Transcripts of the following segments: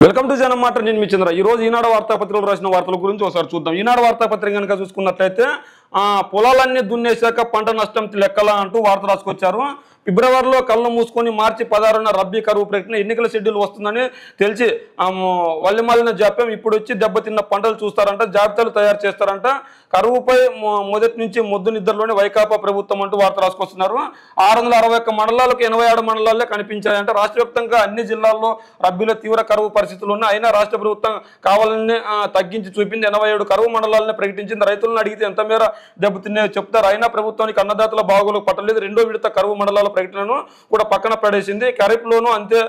Welcome to జనం మాట. నేను మీ చంద్ర. ఈ రోజు ఈనాడు వార్తాపత్రికలు రాసిన వార్తల గురించి ఒకసారి చూద్దాం. ఈనాడు వార్తాపత్రిక కనుక చూసుకున్నట్లయితే పొలాలన్నీ దున్నేశాక పంట నష్టం లెక్కలా అంటూ వార్త రాసుకొచ్చారు. ఫిబ్రవరిలో కళ్ళు మూసుకొని మార్చి 16న రబ్బీ కరువు ప్రకటన, ఎన్నికల షెడ్యూల్ వస్తుందని తెలిసి వల్లిమాలిన జాప్యం, ఇప్పుడు వచ్చి దెబ్బతిన్న పంటలు చూస్తారంట, జాబితాలు తయారు చేస్తారంట, కరువుపై మొదటి నుంచి మొద్దు నిద్రలోనే వైకాపా ప్రభుత్వం అంటూ వార్త రాసుకొస్తున్నారు. 661 మండలాలకు 87 మండలాల్లో కనిపించాయంట. రాష్ట్ర వ్యాప్తంగా అన్ని జిల్లాల్లో రబ్బీలో తీవ్ర కరువు పరిస్థితులు ఉన్నాయి. అయినా రాష్ట్ర ప్రభుత్వం కావాలని తగ్గించి చూపింది. 87 కరువు మండలాలను ప్రకటించింది. రైతులను అడిగితే ఎంత మేర దెబ్బతిన్నాయో చెప్తారు. అయినా ప్రభుత్వానికి అన్నదాతల బాగోగులు పట్టలేదు. రెండో విడత కరువు మండలాల ప్రకటనను కూడా పక్కన పడేసింది. ఖరీఫ్లోనూ అంతే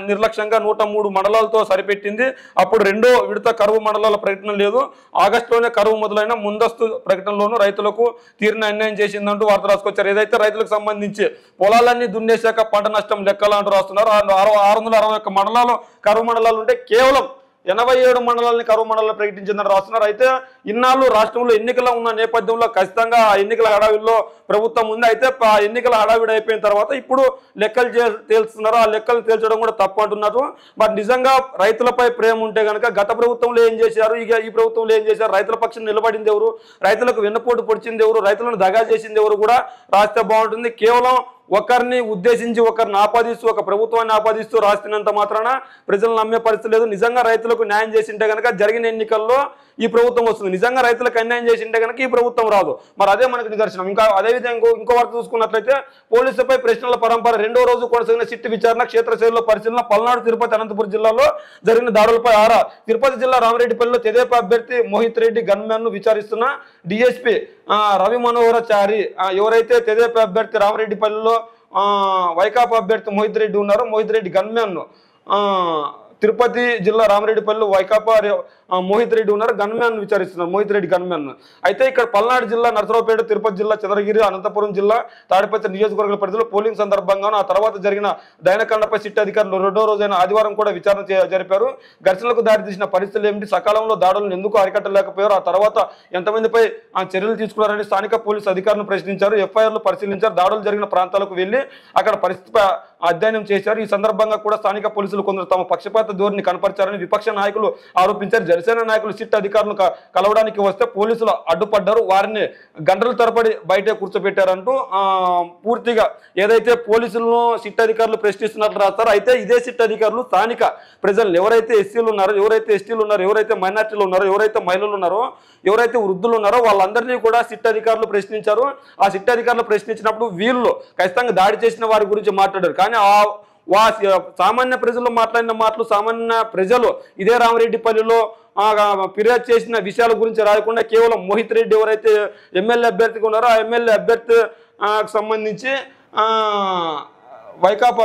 నిర్లక్ష్యంగా 103 మండలాలతో సరిపెట్టింది. అప్పుడు రెండో విడత కరువు మండలాల ప్రకటన లేదు. ఆగస్టులోనే కరువు మొదలైన ముందస్తు ప్రకటనలోనూ రైతులకు తీరిన అన్యాయం చేసిందంటూ వార్త రాసుకొచ్చారు. ఏదైతే రైతులకు సంబంధించి పొలాలన్నీ దున్నేశాక పంట నష్టం లెక్కలా అంటూ రాస్తున్నారు. 661 మండలాలు కరువు మండలాలు ఉంటే కేవలం 87 మండలాలని కరువు మండలాలు ప్రకటించిందని రాస్తున్నారు. అయితే ఇన్నాళ్ళు రాష్ట్రంలో ఎన్నికలు ఉన్న నేపథ్యంలో ఖచ్చితంగా ఆ ఎన్నికల హడావిడిలో ప్రభుత్వం ఉంది. అయితే ఆ ఎన్నికల హడావిడి అయిపోయిన తర్వాత ఇప్పుడు లెక్కలు తేల్చుతున్నారు. ఆ లెక్కలు తేల్చడం కూడా తప్పు అంటున్నారు. మరి నిజంగా రైతులపై ప్రేమ ఉంటే కనుక గత ప్రభుత్వంలో ఏం చేశారు, ఇక ఈ ప్రభుత్వంలో ఏం చేశారు, రైతుల పక్షం నిలబడింది ఎవరు, రైతులకు వెన్నుపోటు పొడిచింది ఎవరు, రైతులను దగా చేసింది ఎవరు కూడా రాస్తే బాగుంటుంది. కేవలం ఒకరిని ఉద్దేశించి ఒకరిని ఆపాదిస్తూ ఒక ప్రభుత్వాన్ని ఆపాదిస్తూ రాస్తున్నంత మాత్రాన ప్రజలు నమ్మే పరిస్థితి లేదు. నిజంగా రైతులకు న్యాయం చేసింటే కనుక జరిగిన ఎన్నికల్లో ఈ ప్రభుత్వం వస్తుంది. నిజంగా రైతులకు అన్యాయం చేసింటే కనుక ఈ ప్రభుత్వం రాదు. మరి అదే మనకు నిదర్శనం. ఇంకా అదేవిధంగా ఇంకో వార్త చూసుకున్నట్లయితే పోలీసులపై ప్రశ్నల పరంపర, రెండో రోజు కొనసాగిన సిట్ విచారణ, క్షేత్రస్థాయిలో పరిశీలన, పల్నాడు, తిరుపతి, అనంతపురం జిల్లాలో జరిగిన దాడులపై ఆరా. తిరుపతి జిల్లా రామరెడ్డిపల్లిలో తెదేపా అభ్యర్థి మోహిత్ రెడ్డి గన్మ్యాన్ ను విచారిస్తున్న డిఎస్పీ రవి మనోహరాచారి, ఎవరైతే తెదేపా అభ్యర్థి రామరెడ్డిపల్లిలో వైకాపా అభ్యర్థి మోహిత్ రెడ్డి ఉన్నారో, మోహిత్ రెడ్డి గన్మ్యాన్ ను తిరుపతి జిల్లా రామరెడ్డిపల్లి వైకాపా మోహిత్ రెడ్డి ఉన్నారు, గన్మ్యాన్ విచారిస్తున్నారు, మోహిత్ రెడ్డి గన్మ్యాన్. అయితే ఇక్కడ పల్నాడు జిల్లా నరసరావుపేట, తిరుపతి జిల్లా చంద్రగిరి, అనంతపురం జిల్లా తాడిపత్రి నియోజకవర్గాల పరిధిలో పోలింగ్ సందర్భంగాను ఆ తర్వాత జరిగిన దయనకండపై సిట్ అధికారులు రెండో రోజైన ఆదివారం కూడా విచారణ జరిపారు. ఘర్షణలకు దారితీసిన పరిస్థితులు ఏమిటి, సకాలంలో దాడులను ఎందుకు అరికట్టలేకపోయారు, ఆ తర్వాత ఎంతమందిపై చర్యలు తీసుకున్నారని స్థానిక పోలీసు అధికారులను ప్రశ్నించారు. ఎఫ్ఐఆర్లు పరిశీలించారు. దాడులు జరిగిన ప్రాంతాలకు వెళ్లి అక్కడ పరిస్థితిపై అధ్యయనం చేశారు. ఈ సందర్భంగా కూడా స్థానిక పోలీసులు కొందరు తమ పక్షపాత ధోరణిని కనపరిచారని విపక్ష నాయకులు ఆరోపించారు. జనసేన నాయకులు సిట్ అధికారులను కలవడానికి వస్తే పోలీసులు అడ్డుపడ్డారు. వారిని గంటల తరబడి బయటే కూర్చోబెట్టారంటూ పూర్తిగా ఏదైతే పోలీసులను సిట్ అధికారులు ప్రశ్నిస్తున్నట్లు రాస్తారో, అయితే ఇదే సిట్ అధికారులు స్థానిక ప్రజలు ఎవరైతే ఎస్సీలు ఉన్నారో, ఎవరైతే ఎస్టీలు ఉన్నారో, ఎవరైతే మైనార్టీలు ఉన్నారో, ఎవరైతే మహిళలు ఉన్నారో, ఎవరైతే వృద్ధులు ఉన్నారో వాళ్ళందరినీ కూడా సిట్ అధికారులు ప్రశ్నించారు. ఆ సిట్ అధికారులు ప్రశ్నించినప్పుడు వీళ్ళు ఖచ్చితంగా దాడి చేసిన వారి గురించి మాట్లాడారు. కానీ సామాన్య ప్రజలు మాట్లాడిన మాటలు సామాన్య ప్రజలు ఇదే రామరెడ్డిపల్లిలో ఫిర్యాదు చేసిన విషయాల గురించి రాయకుండా కేవలం మోహిత్ రెడ్డి ఎవరైతే ఎమ్మెల్యే అభ్యర్థిగా ఉన్నారో ఆ ఎమ్మెల్యే అభ్యర్థి సంబంధించి వైకాపా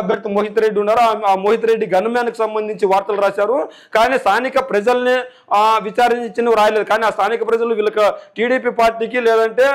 అభ్యర్థి మోహిత్ రెడ్డి ఉన్నారో ఆ మోహిత్ రెడ్డి గన్మ్యాన్కి సంబంధించి వార్తలు రాశారు. కానీ స్థానిక ప్రజల్ని విచారించినవి రాయలేదు. కానీ ఆ స్థానిక ప్రజలు వీళ్ళకి టీడీపీ పార్టీకి లేదంటే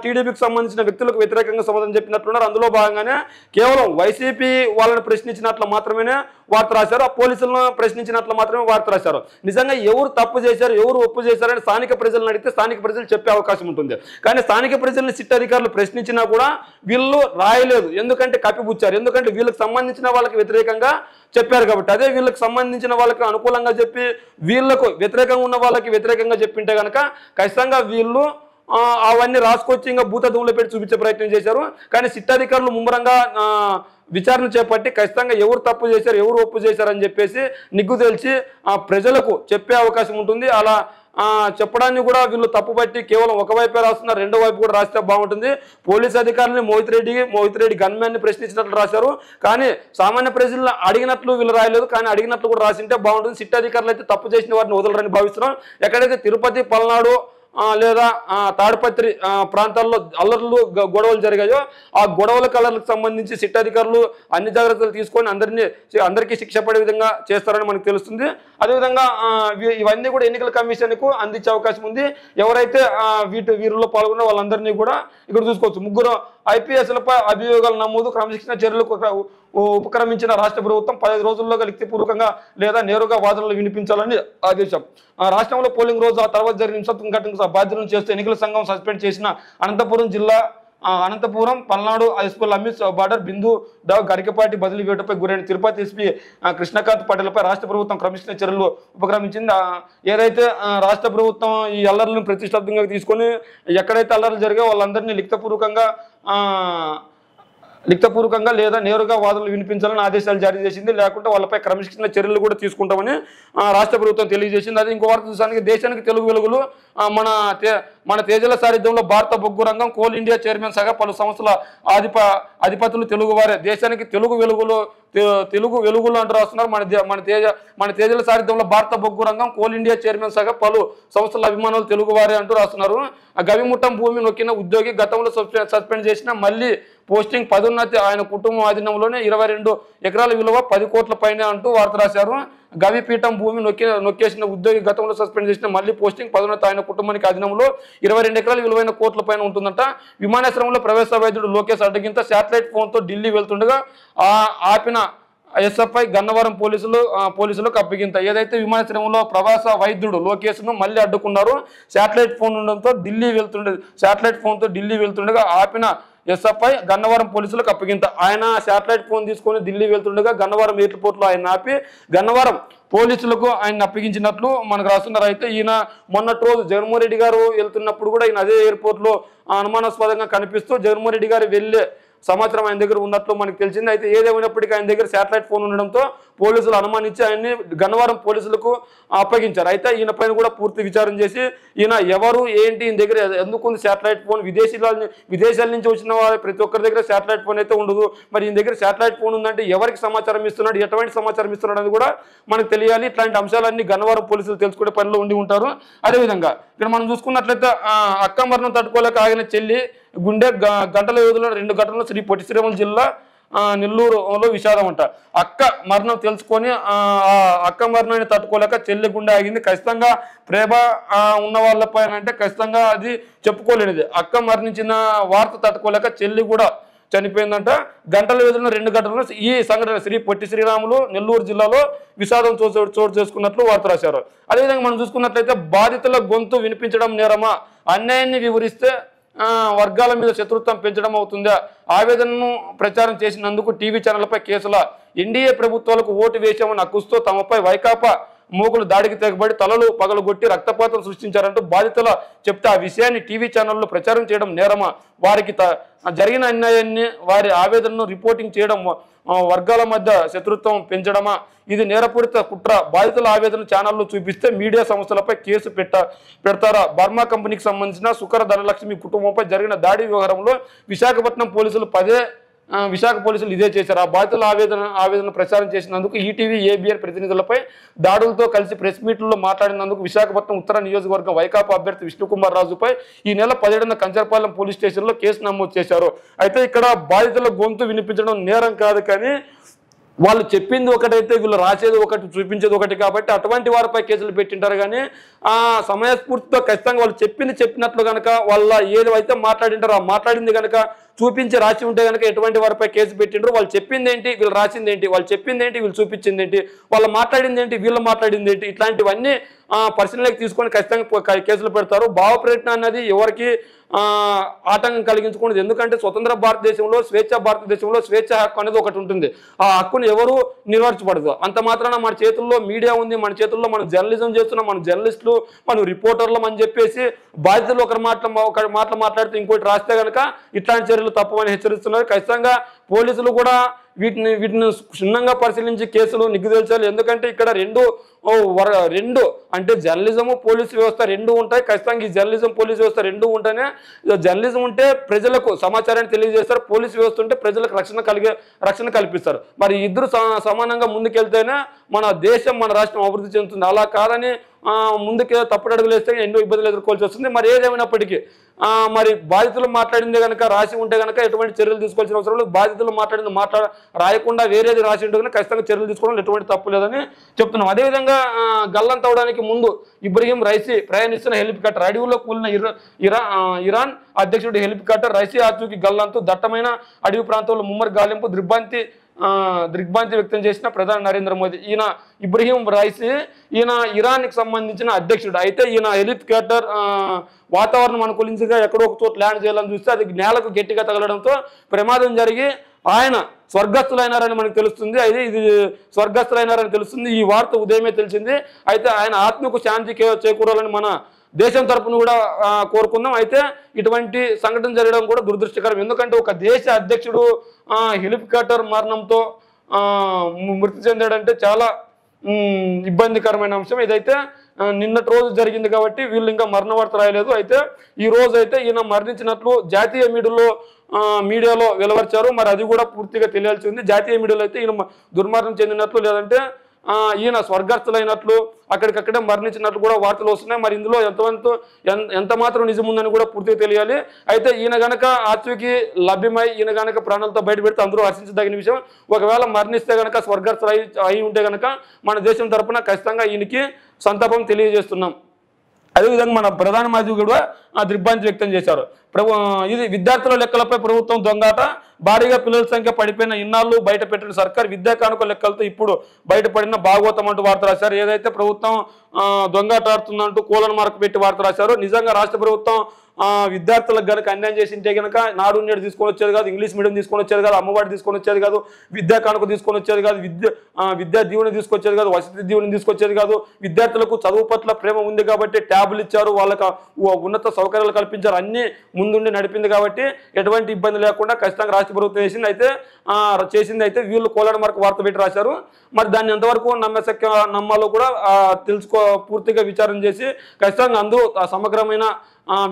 టీడీపీకి సంబంధించిన వ్యక్తులకు వ్యతిరేకంగా సమాధానం చెప్పినట్లున్నారు. అందులో భాగంగానే కేవలం వైసీపీ వాళ్ళని ప్రశ్నించినట్లు మాత్రమే వార్త రాశారు, ఆ పోలీసులను ప్రశ్నించినట్లు మాత్రమే వార్త రాశారు. నిజంగా ఎవరు తప్పు చేశారు, ఎవరు ఒప్పు చేశారని స్థానిక ప్రజలను అడిగితే స్థానిక ప్రజలు చెప్పే అవకాశం ఉంటుంది. కానీ స్థానిక ప్రజల్ని సిట్ అధికారులు ప్రశ్నించినా కూడా వీళ్ళు రాయలేదు. ఎందుకంటే కప్పిపుచ్చారు. ఎందుకంటే వీళ్ళకి సంబంధించిన వాళ్ళకి వ్యతిరేకంగా చెప్పారు కాబట్టి. అదే వీళ్ళకి సంబంధించిన వాళ్ళకి అనుకూలంగా చెప్పి వీళ్ళకు వ్యతిరేకంగా ఉన్న వాళ్ళకి వ్యతిరేకంగా చెప్పింటే కనుక ఖచ్చితంగా వీళ్ళు అవన్నీ రాసుకొచ్చి ఇంకా భూతత్వంలో పెట్టి చూపించే ప్రయత్నం చేశారు. కానీ సిట్ అధికారులు ముమ్మరంగా విచారణ చేపట్టి ఖచ్చితంగా ఎవరు తప్పు చేశారు, ఎవరు ఒప్పు చేశారని చెప్పేసి నిగ్గు తెలిసి ప్రజలకు చెప్పే అవకాశం ఉంటుంది. అలా చెప్పడాన్ని కూడా వీళ్ళు తప్పుపట్టి కేవలం ఒకవైపే రాస్తున్నారు, రెండో వైపు కూడా రాస్తే బాగుంటుంది. పోలీసు అధికారులని మోహిత్ రెడ్డి గన్మ్యాన్ని ప్రశ్నించినట్లు రాశారు. కానీ సామాన్య ప్రజలను అడిగినట్లు వీళ్ళు రాయలేదు. కానీ అడిగినట్లు కూడా రాసింటే బాగుంటుంది. సిట్ అధికారులు అయితే తప్పు చేసిన వారిని వదలరని భావిస్తున్నాం. ఎక్కడైతే తిరుపతి, పల్నాడు లేదా తాడిపత్రి ప్రాంతాల్లో అల్లర్లు గొడవలు జరిగాయో ఆ గొడవల కలర్లకు సంబంధించి సిట్ అధికారులు అన్ని జాగ్రత్తలు తీసుకొని అందరికీ శిక్ష పడే విధంగా చేస్తారని మనకు తెలుస్తుంది. అదేవిధంగా ఇవన్నీ కూడా ఎన్నికల కమిషన్కు అందించే అవకాశం ఉంది. ఎవరైతే వీరిలో పాల్గొన్న వాళ్ళందరినీ కూడా ఇక్కడ చూసుకోవచ్చు. 3 ఐపీఎస్లపై అభియోగాలు నమోదు, క్రమశిక్షణ చర్యలకు ఉపక్రమించిన రాష్ట్ర ప్రభుత్వం 15 రోజుల్లోగా లిఖితపూర్వకంగా లేదా నేరుగా వాదనలు వినిపించాలని ఆదేశం. రాష్ట్రంలో పోలింగ్ రోజు ఆ తర్వాత జరిగిన హింసాత్మక ఘటనకు బాధ్యతలను చేస్తూ ఎన్నికల సంఘం సస్పెండ్ చేసిన అనంతపురం జిల్లా అనంతపురం పల్నాడు హైస్కూల్ అమిత్ బార్డర్ బిందు దావ్ గరికపాటి బదిలీ వేటుపై గురైన తిరుపతి ఎస్పీ కృష్ణకాంత్ పటేల్పై రాష్ట్ర ప్రభుత్వం క్రమశిక్షణ చర్యలు ఉపక్రమించింది. ఏదైతే రాష్ట్ర ప్రభుత్వం ఈ అల్లర్లను ప్రతిష్టాత్మకంగా తీసుకొని ఎక్కడైతే అల్లర్లు జరిగాయో వాళ్ళందరినీ లిఖితపూర్వకంగా లేదా నేరుగా వాదనలు వినిపించాలని ఆదేశాలు జారీ చేసింది. లేకుంటే వాళ్ళపై క్రమశిక్షణ చర్యలు కూడా తీసుకుంటామని రాష్ట్ర ప్రభుత్వం తెలియజేసింది. అది ఇంకో వార్త చూసానికి దేశానికి తెలుగు వెలుగులు మన తేజల సారథ్యంలో భారత బొగ్గు రంగం కోల్ ఇండియా చైర్మన్ సహా పలు సంస్థల అధిపతులు తెలుగువారే. దేశానికి తెలుగు వెలుగులు అంటూ రాస్తున్నారు. మన తేజల సారథ్యంలో భారత బొగ్గు రంగం కోల్ ఇండియా చైర్మన్ సహా పలు సంస్థల అభిమానులు తెలుగువారే అంటూ రాస్తున్నారు. గవిముట్టం భూమి నొక్కిన ఉద్యోగి గతంలో సస్పెండ్ చేసిన మళ్ళీ పోస్టింగ్ పదోన్నతి ఆయన కుటుంబం ఆధీనంలోనే 22 ఎకరాల విలువ 10 కోట్ల పైన అంటూ వార్త రాశారు. గవిపీఠం భూమి నొక్కేసిన ఉద్యోగి గతంలో సస్పెండ్ చేసిన మళ్ళీ పోస్టింగ్ పదోన్నతి ఆయన కుటుంబానికి ఆధీనంలో 22 ఎకరాల విలువైన కోట్ల పైన ఉంటుందంట. విమానాశ్రయంలో ప్రవేశ వైద్యుడు లోకేష్ అడ్డగింత శాటిలైట్ ఫోన్తో ఢిల్లీ వెళ్తుండగా ఆపిన ఎస్ఎఫ్ఐ గన్నవరం పోలీసులకు అప్పగింత. ఏదైతే విమానాశ్రయంలో ప్రవాస వైద్యుడు లోకేష్ను మళ్ళీ అడ్డుకున్నారు. శాటిలైట్ ఫోన్తో ఢిల్లీ వెళ్తుండగా ఆపిన ఎస్ఎఫ్ఐ గన్నవరం పోలీసులకు అప్పగింత. ఆయన శాటిలైట్ ఫోన్ తీసుకొని ఢిల్లీ వెళ్తుండగా గన్నవరం ఎయిర్పోర్ట్లో ఆయన ఆపి గన్నవరం పోలీసులకు ఆయన అప్పగించినట్లు మనకు రాస్తున్నారు. అయితే ఈయన మొన్నటి రోజు జగన్మోహన్ రెడ్డి గారు వెళ్తున్నప్పుడు కూడా ఈయన అదే ఎయిర్పోర్ట్లో అనుమానాస్పదంగా కనిపిస్తూ జగన్మోహన్ రెడ్డి గారు వెళ్ళే సమాచారం ఆయన దగ్గర ఉన్నట్లు మనకు తెలిసింది. అయితే ఏదేమైనప్పటికీ ఆయన దగ్గర శాటిలైట్ ఫోన్ ఉండడంతో పోలీసులు అనుమానించి ఆయన్ని గన్నవరం పోలీసులకు అప్పగించారు. అయితే ఈయన పైన కూడా పూర్తి విచారణ చేసి ఈయన ఎవరు ఏంటి, ఈయన దగ్గర ఎందుకు ఉంది శాటిలైట్ ఫోన్, విదేశాల నుంచి వచ్చిన వారి ప్రతి ఒక్కరి దగ్గర శాటిలైట్ ఫోన్ అయితే ఉండదు. మరి ఈయన దగ్గర శాటిలైట్ ఫోన్ ఉందంటే ఎవరికి సమాచారం ఇస్తున్నాడు, ఎటువంటి సమాచారం ఇస్తున్నాడు అనేది కూడా మనకు తెలియాలి. ఇట్లాంటి అంశాలన్నీ గన్నవరం పోలీసులు తెలుసుకునే పనిలో ఉండి ఉంటారు. అదేవిధంగా ఇక్కడ మనం చూసుకున్నట్లయితే అక్క మరణం తట్టుకోలేక ఆగిన చెల్లి గుండె గంటల వ్యవధిలో 2 ఘటనలు శ్రీ పొట్టి శ్రీరాములు జిల్లా నెల్లూరులో విషాదం అంట. అక్క మరణం తెలుసుకొని అక్క మరణాన్ని తట్టుకోలేక చెల్లి గుండె ఆగింది. ఖచ్చితంగా ప్రేమ ఉన్న వాళ్ళపైన అంటే ఖచ్చితంగా అది చెప్పుకోలేనిది. అక్క మరణించిన వార్త తట్టుకోలేక చెల్లి కూడా చనిపోయిందంట. గంటల వ్యవధిలో 2 ఘటనలు ఈ సంఘటన శ్రీ పొట్టి శ్రీరాములు నెల్లూరు జిల్లాలో విషాదం చోటు చేసుకున్నట్లు వార్త రాశారు. అదేవిధంగా మనం చూసుకున్నట్లయితే బాధితుల గొంతు వినిపించడం నేరమా, అన్యాయాన్ని వివరిస్తే వర్గాల మీద శత్రుత్వం పెంచడం అవుతుందా, ఆవేదనను ప్రచారం చేసినందుకు టీవీ ఛానళ్లపై కేసుల, ఎన్డీఏ ప్రభుత్వాలకు ఓటు వేశామని అక్కుస్తూ తమపై వైకాపా మూకులు దాడికి తెగబడి తలలు పగలగొట్టి రక్తపాతం సృష్టించారంటూ బాధితుల చెప్తే ఆ విషయాన్ని టీవీ ఛానల్లో ప్రచారం చేయడం నేరమా, వారికి జరిగిన అన్యాయాన్ని వారి ఆవేదనను రిపోర్టింగ్ చేయడం వర్గాల మధ్య శత్రుత్వం పెంచడమా, ఇది నేరపూరిత కుట్ర, బాధితుల ఆవేదన ఛానల్లో చూపిస్తే మీడియా సంస్థలపై కేసు పెడతారా. బర్మా కంపెనీకి సంబంధించిన సుకర ధనలక్ష్మి కుటుంబంపై జరిగిన దాడి వ్యవహారంలో విశాఖపట్నం పోలీసులు ఇదే చేశారు. ఆ బాధితుల ఆవేదన ప్రచారం చేసినందుకు ఈటీవీ ఏబిఎన్ ప్రతినిధులపై దాడులతో కలిసి ప్రెస్ మీట్లలో మాట్లాడినందుకు విశాఖపట్నం ఉత్తర నియోజకవర్గం వైకాపా అభ్యర్థి విష్ణుకుమార్ రాజుపై ఈ నెల 17న కంచరపాలెం పోలీస్ స్టేషన్లో కేసు నమోదు చేశారు. అయితే ఇక్కడ బాధితుల గొంతు వినిపించడం నేరం కాదు, కానీ వాళ్ళు చెప్పింది ఒకటైతే వీళ్ళు రాసేది ఒకటి చూపించేది ఒకటి, కాబట్టి అటువంటి వారిపై కేసులు పెట్టింటారు. కానీ సమయస్ఫూర్తితో ఖచ్చితంగా వాళ్ళు చెప్పినట్లు కనుక వాళ్ళ ఏది అయితే మాట్లాడింటారో ఆ మాట్లాడింది కనుక చూపించి రాసి ఉంటే కనుక ఎటువంటి వారిపై కేసు పెట్టిండ్రు, వాళ్ళు చెప్పింది ఏంటి, వీళ్ళు రాసింది ఏంటి, వాళ్ళు చెప్పింది ఏంటి, వీళ్ళు చూపించింది ఏంటి, వాళ్ళు మాట్లాడింది ఏంటి, వీళ్ళు మాట్లాడింది ఏంటి, ఇట్లాంటివన్నీ పరిశీలనలోకి తీసుకొని ఖచ్చితంగా కేసులు పెడతారు. భావ ప్రకటన అన్నది ఎవరికి ఆటంకం కలిగించకూడదు. ఎందుకంటే స్వతంత్ర భారతదేశంలో స్వేచ్ఛ హక్కు అనేది ఒకటి ఉంటుంది. ఆ హక్కును ఎవరు నిర్వర్తించబడదు. అంత మాత్రాన మన చేతుల్లో మీడియా ఉంది, మన చేతుల్లో మనం జర్నలిజం చేస్తున్నాం, మన జర్నలిస్టులు మనం రిపోర్టర్లం అని చెప్పేసి బాధ్యతలు ఒకరి మాటలు మాట్లాడితే ఇంకోటి రాస్తే కనుక ఇట్లాంటి చర్యలు తప్పమని హెచ్చరిస్తున్నారు. ఖచ్చితంగా పోలీసులు కూడా వీటిని క్షుణ్ణంగా పరిశీలించి కేసులు నిగ్గుదేల్చాలి. ఎందుకంటే ఇక్కడ రెండు అంటే జర్నలిజము పోలీసు వ్యవస్థ రెండు ఉంటాయి. ఖచ్చితంగా ఈ జర్నలిజం పోలీసు వ్యవస్థ రెండు ఉంటేనే, జర్నలిజం ఉంటే ప్రజలకు సమాచారాన్ని తెలియజేస్తారు, పోలీసు వ్యవస్థ ఉంటే ప్రజలకు రక్షణ కల్పిస్తారు. మరి ఇద్దరు సమానంగా ముందుకెళ్తేనే మన దేశం మన రాష్ట్రం అభివృద్ధి చెందుతుంది. అలా కాదని ముందుకే తప్పుడు అడుగులు వేస్తే ఎన్నో ఇబ్బందులు ఎదుర్కోవాల్సి వస్తుంది. మరి ఏదేమైనప్పటికీ మరి బాధితులు మాట్లాడిందే కనుక రాసి ఉంటే కనుక ఎటువంటి చర్యలు తీసుకోవాల్సిన అవసరం లేదు. బాధితులు మాట్లాడింది రాయకుండా వేరేది రాసి ఉంటే కనుక ఖచ్చితంగా చర్యలు తీసుకోవడం ఎటువంటి తప్పు లేదని చెప్తున్నాం. అదేవిధంగా గల్లంత అవడానికి ముందు ఇబ్రహీం రైసీ ప్రయాణిస్తున్న హెలికాప్టర్ అడవిలో కూలిన ఇరాన్ అధ్యక్షుడి హెలికాప్టర్ రైసీ ఆచూకీ గల్లంతు దట్టమైన అడవి ప్రాంతంలో ముమ్మరి గాలింపు దిగ్భ్రాంతి దిగ్భ్రాంతి వ్యక్తం చేసిన ప్రధాని నరేంద్ర మోదీ. ఈయన ఇబ్రహీం రైసీ, ఈయన ఇరాన్కి సంబంధించిన అధ్యక్షుడు. అయితే ఈయన హెలికాప్టర్ వాతావరణం అనుకూలించగా ఎక్కడో ఒక చోట ల్యాండ్ చేయాలని చూస్తే అది నేలకు గట్టిగా తగలడంతో ప్రమాదం జరిగి ఆయన స్వర్గస్థులైనారని మనకు తెలుస్తుంది. అయితే ఇది స్వర్గస్థులైనారని తెలుస్తుంది. ఈ వార్త ఉదయమే తెలిసింది. అయితే ఆయన ఆత్మకు శాంతి చేకూరాలని మన దేశం తరపున కూడా కోరుకుందాం. అయితే ఇటువంటి సంఘటన జరగడం కూడా దురదృష్టకరం. ఎందుకంటే ఒక దేశ అధ్యక్షుడు హెలికాప్టర్ మరణంతో మృతి చెందాడంటే చాలా ఇబ్బందికరమైన అంశం. ఇదైతే నిన్నటి రోజు జరిగింది కాబట్టి వీళ్ళు ఇంకా మరణ వార్త రాయలేదు. అయితే ఈ రోజు అయితే ఈయన మరణించినట్లు జాతీయ మీడియాలో వెలువరిచారు. మరి అది కూడా పూర్తిగా తెలియాల్సి ఉంది. జాతీయ మీడియాలో అయితే ఈయన దుర్మరణం చెందినట్లు, లేదంటే ఈయన స్వర్గస్థులైనట్లు, అక్కడికక్కడే మరణించినట్లు కూడా వార్తలు వస్తున్నాయి. మరి ఇందులో ఎంత మాత్రం నిజం ఉందని కూడా పూర్తిగా తెలియాలి. అయితే ఈయన గనక ఆచూకీ లభ్యమై ఈయన గనక ప్రాణాలతో బయటపెడితే అందరూ హర్షించదగిన విషయం. ఒకవేళ మరణిస్తే గనక స్వర్గస్థులు అయి ఉంటే గనక మన దేశం తరపున ఖచ్చితంగా ఈయనకి సంతాపం తెలియజేస్తున్నాం. అదేవిధంగా మన ప్రధాని మోదీ కూడా దిగ్భ్రాంతి వ్యక్తం చేశారు. ఇది విద్యార్థుల లెక్కలపై ప్రభుత్వం దొంగాట, భారీగా పిల్లల సంఖ్య పడిపోయిన ఇన్నాళ్ళు బయట పెట్టిన సర్కార్ విద్యా కానుక లెక్కలతో ఇప్పుడు బయటపడిన భాగవతం అంటూ వార్త రాశారు. ఏదైతే ప్రభుత్వం దొంగాట ఆడుతుందంటూ కోలన్ మార్కు పెట్టి వార్త రాశారు. నిజంగా రాష్ట్ర ప్రభుత్వం విద్యార్థులకు కనుక అన్యాయం చేసింటే కనుక నాడు నేడు తీసుకొని వచ్చేది కాదు, ఇంగ్లీష్ మీడియం తీసుకొని వచ్చేది కాదు, అమ్మఒడి తీసుకొని వచ్చేది కాదు, విద్యా కానుక తీసుకొని వచ్చేది కాదు, విద్యా దీవెన తీసుకొచ్చేది కాదు, వసతి దీవెన తీసుకొచ్చేది కాదు. విద్యార్థులకు చదువు పట్ల ప్రేమ ఉంది కాబట్టి ట్యాబులు ఇచ్చారు, వాళ్ళకి ఉన్నత సౌకర్యాలు కల్పించారు, అన్ని ముందుండి నడిపింది కాబట్టి ఎటువంటి ఇబ్బంది లేకుండా ఖచ్చితంగా రాష్ట్ర ప్రభుత్వం చేసింది. అయితే వీళ్ళు కోలాడ మార్కు వార్త పెట్టి రాశారు. మరి దాన్ని ఎంతవరకు నమ్మాలో కూడా పూర్తిగా విచారణ చేసి ఖచ్చితంగా అందరూ సమగ్రమైన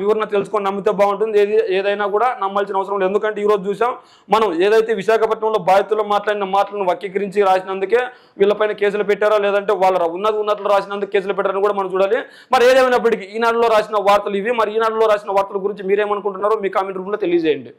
వివరణ తెలుసుకొని నమ్మితే బాగుంటుంది. ఏదైనా కూడా నమ్మాల్సిన అవసరం లేదు. ఎందుకంటే ఈరోజు చూసాం మనం ఏదైతే విశాఖపట్నంలో బాధితులు మాట్లాడిన మాటలను వక్రీకరించి రాసినందుకే వీళ్ళపైన కేసులు పెట్టారా, లేదంటే వాళ్ళు ఉన్నట్లు రాసినందుకు కేసులు పెట్టారని కూడా మనం చూడాలి. మరి ఏదేమైనప్పటికీ ఈనాడులో రాసిన వార్తలు ఇవి. మరి ఈనాడులో రాసిన వార్తల గురించి మీరేమనుకుంటున్నారో మీ కామెంట్ రూపంలో తెలియజేయండి.